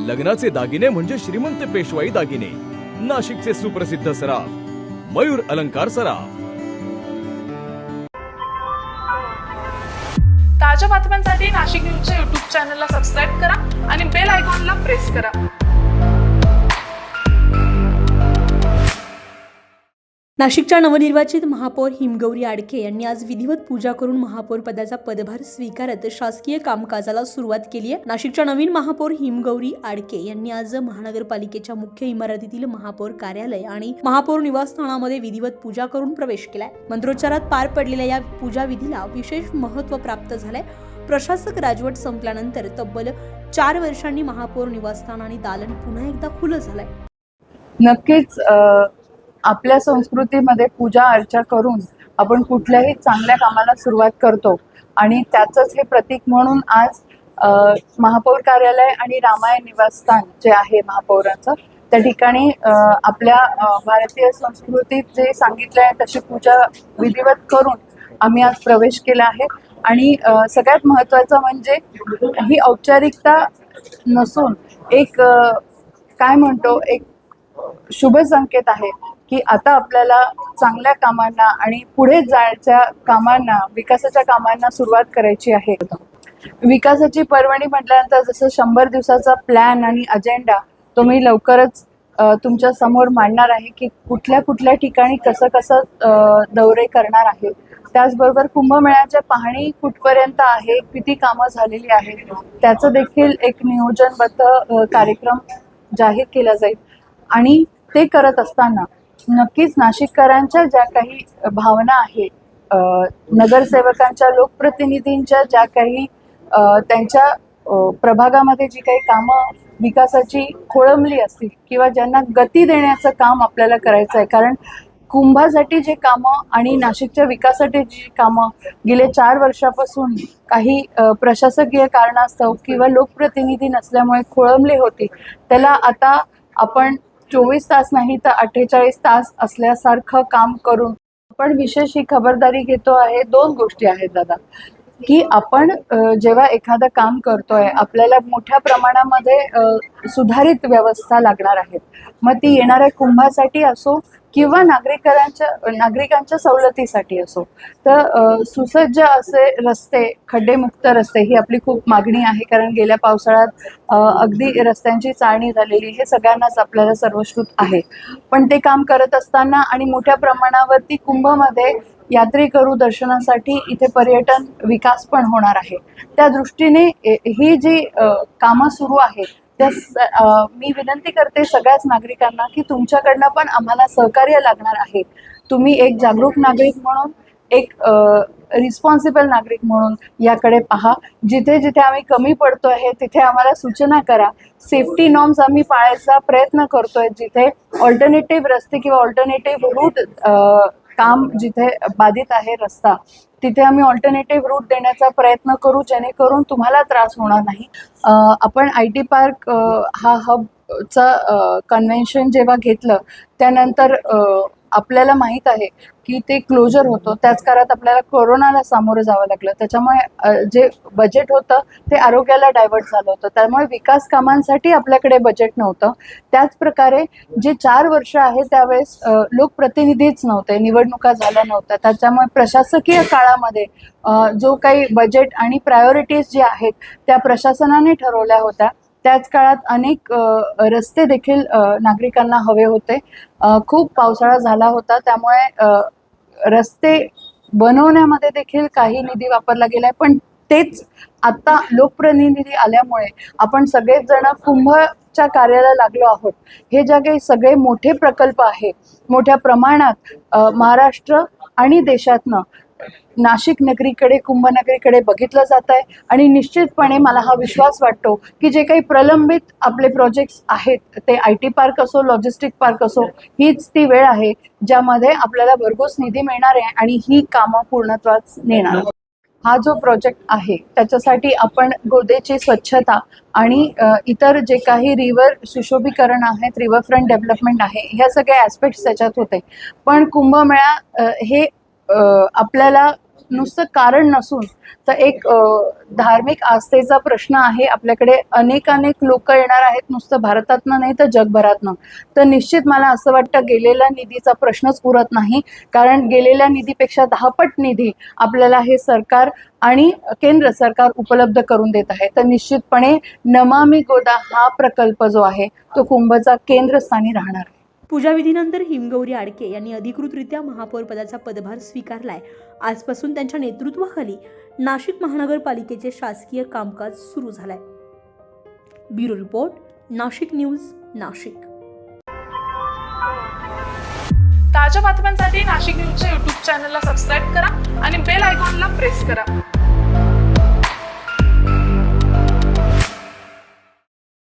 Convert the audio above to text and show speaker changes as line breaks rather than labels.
लग्नाचे दागिने म्हणजे श्रीमंत पेशवाई दागिने, नाशिकचे सुप्रसिद्ध सराफ मयूर अलंकार सराफ।
ताज्या बातम्यांसाठी नाशिक न्यूजच्या YouTube चॅनलला सबस्क्राईब करा आणि बेल आयकॉनला प्रेस करा।
नाशिकच्या नवनिर्वाचित महापौर हिमगौरी आडके यांनी आज विधिवत पूजा करून महापौर पदाचा पदभार स्वीकारत शासकीय कामकाजाला सुरुवात केली आहे। नाशिकच्या नवीन महापौर हिमगौरी आडके यांनी आज महानगरपालिकेच्या मुख्य इमारतीतील महापौर कार्यालय आणि महापौर निवासस्थानामध्ये विधिवत पूजा करून प्रवेश केलाय। मंत्रोच्चारात पार पडलेल्या या पूजा विधीला विशेष महत्त्व प्राप्त झालंय। प्रशासक राजवट संपल्यानंतर तब्बल 4 वर्षांनी महापौर निवासस्थान आणि दालन पुन्हा एकदा खुलं झालंय।
नक्कीच आपल्या संस्कृतीमध्ये पूजा अर्चा करून आपण कुठल्याही चांगल्या कामाला सुरुवात करतो आणि त्याचंच हे प्रतीक म्हणून आज महापौर कार्यालय आणि रामायण निवासस्थान जे आहे महापौरांचं, त्या ठिकाणी आपल्या भारतीय संस्कृतीत जे सांगितलं आहे तशी पूजा विधिवत करून आम्ही आज प्रवेश केला आहे। आणि सगळ्यात महत्त्वाचं म्हणजे ही औपचारिकता नसून एक काय म्हणतो, एक शुभ संकेत आहे की आता आपल्याला चांगल्या कामांना आणि पुढे जायच्या कामांना, विकासाच्या कामांना सुरुवात करायची आहे। विकासाची पर्वणी म्हटल्यानंतर जसं 100 दिवसाचा प्लॅन आणि अजेंडा तो मी लवकरच तुमच्या समोर मांडणार आहे की कुठल्या ठिकाणी कसं दौरे करणार आहे। त्याचबरोबर कुंभमेळ्याच्या पाहणी कुठपर्यंत आहे, किती कामं झालेली आहेत, त्याचं देखील एक नियोजनबद्ध कार्यक्रम जाहीर केला जाईल। आणि ते करत असताना नक्कीच नाशिककरांच्या ज्या काही भावना आहेत, नगरसेवकांच्या, लोकप्रतिनिधींच्या ज्या काही त्यांच्या प्रभागामध्ये जी काही कामं विकासाची खोळंबली असतील किंवा ज्यांना गती देण्याचं काम आपल्याला करायचं आहे, कारण कुंभासाठी जे कामं आणि नाशिकच्या विकासासाठी जी कामं गेले 4 वर्षापासून काही प्रशासकीय कारणास्तव किंवा लोकप्रतिनिधी नसल्यामुळे खोळंबली होती, त्याला आता आपण 24 तास नाही तर 48 तास असल्यासारखं काम करून आपण विशेष ही खबरदारी घेतो आहे। 2 गोष्टी आहेत दादा, की आपण जेव्हा एखादं काम करतोय आपल्याला मोठ्या प्रमाणामध्ये सुधारित व्यवस्था लागणार आहेत, मग ती येणाऱ्या कुंभासाठी असो किंवा नागरिकांच्या सवलतीसाठी असो, तर सुसज्ज असे रस्ते, खड्डेमुक्त रस्ते ही आपली खूप मागणी आहे। कारण गेल्या पावसाळ्यात अगदी रस्त्यांची चाळणी झालेली हे सगळ्यांनाच आपल्याला सर्वश्रुत आहे। पण ते काम करत असताना आणि मोठ्या प्रमाणावरती कुंभमध्ये यात्रेकरू दर्शनासाठी इथे पर्यटन विकास पण होणार आहे। त्या दृष्टीने ही जी कामं सुरू आहेत त्या मी विनंती करते सगळ्याच नागरिकांना की तुमच्याकडनं पण आम्हाला सहकार्य लागणार आहे। तुम्ही एक जागरूक नागरिक म्हणून, एक रिस्पॉन्सिबल नागरिक म्हणून याकडे पहा। जिथे जिथे आम्ही कमी पडतो आहे तिथे आम्हाला सूचना करा। सेफ्टी नॉर्म्स आम्ही पाळायचा प्रयत्न करतोय। जिथे ऑल्टरनेटिव्ह रस्ते किंवा ऑल्टरनेटिव्ह रूट काम जिथे बाधित आहे रस्ता, तिथे आम्ही ऑल्टरनेटिव्ह रूट देण्याचा प्रयत्न करू, जेणेकरून तुम्हाला त्रास होणार नाही। आपण IT पार्क हा हबचं कन्व्हेन्शन जेव्हा घेतलं त्यानंतर आपल्याला माहीत आहे की ते क्लोजर होतं, त्याच काळात आपल्याला कोरोनाला सामोरं जावं लागलं, त्याच्यामुळे जे बजेट होतं ते आरोग्याला डायव्हर्ट झालं होतं, त्यामुळे विकास कामांसाठी आपल्याकडे बजेट नव्हतं। त्याचप्रकारे जे 4 वर्ष आहे त्यावेळेस लोकप्रतिनिधीच नव्हते, निवडणुका झाल्या नव्हत्या, त्याच्यामुळे प्रशासकीय काळामध्ये जो काही बजेट आणि प्रायोरिटीज जे आहेत त्या प्रशासनाने ठरवल्या होत्या। त्याच काळात अनेक रस्ते देखील नागरिकांना हवे होते। खूप पावसाळा झाला होता, त्यामुळे रस्ते बनवण्यामध्ये देखील काही निधी वापरला गेलाय। पण तेच आता लोकप्रतिनिधी आल्यामुळे आपण सगळेच जण कुंभच्या कार्याला लागलो आहोत। हे जे काही सगळे मोठे प्रकल्प आहेत, मोठ्या प्रमाणात महाराष्ट्र आणि देशातनं नाशिक नगरीकडे, कुंभनगरीकडे बघितलं जात आहे। आणि निश्चितपणे मला हा विश्वास वाटतो की जे काही प्रलंबित आपले प्रोजेक्ट्स आहेत, ते IT पार्क असो, लॉजिस्टिक पार्क असो, हीच ती वेळ आहे ज्यामध्ये आपल्याला भरघोस निधी मिळणार आहे आणि ही कामं पूर्णत्वास नेणार। हा जो प्रोजेक्ट आहे त्याच्यासाठी आपण गोदेची स्वच्छता आणि इतर जे काही रिव्हर सुशोभीकरण आहेत, रिव्हरफ्रंट डेव्हलपमेंट आहे, ह्या सगळ्या ॲस्पेक्ट्स त्याच्यात होते। पण कुंभमेळा हे आपल्याला नुसतं कारण नसून तर एक धार्मिक आस्थेचा प्रश्न आहे. आपल्याकडे अनेक लोक येणार आहेत, नुसतं भारतातनं नाही तर जगभरातनं. तर निश्चित मला असं वाटतं गेलेल्या निधीचा प्रश्नच उरत नाही, कारण गेलेल्या निधीपेक्षा 10 पट निधी आपल्याला हे सरकार आणि केंद्र सरकार उपलब्ध करून देत आहे. तर निश्चितपणे नमामि गोदा हा प्रकल्प जो आहे तो कुंभचा केंद्रस्थानी राहणार आहे.
पूजाविधीनंतर हिमगौरी आडके यांनी अधिकृतरित्या महापौर पदाचा पदभार स्वीकारलाय. आजपासून त्यांच्या नेतृत्वाखाली नाशिक महानगरपालिकेचे शासकीय कामकाज सुरू झालंय. Bureau report, Nashik news, Nashik.
ताज्या बातम्यांसाठी नाशिक न्यूजच्या यूट्यूब चॅनलला सबस्क्राईब करा आणि बेल आयकॉनला प्रेस करा.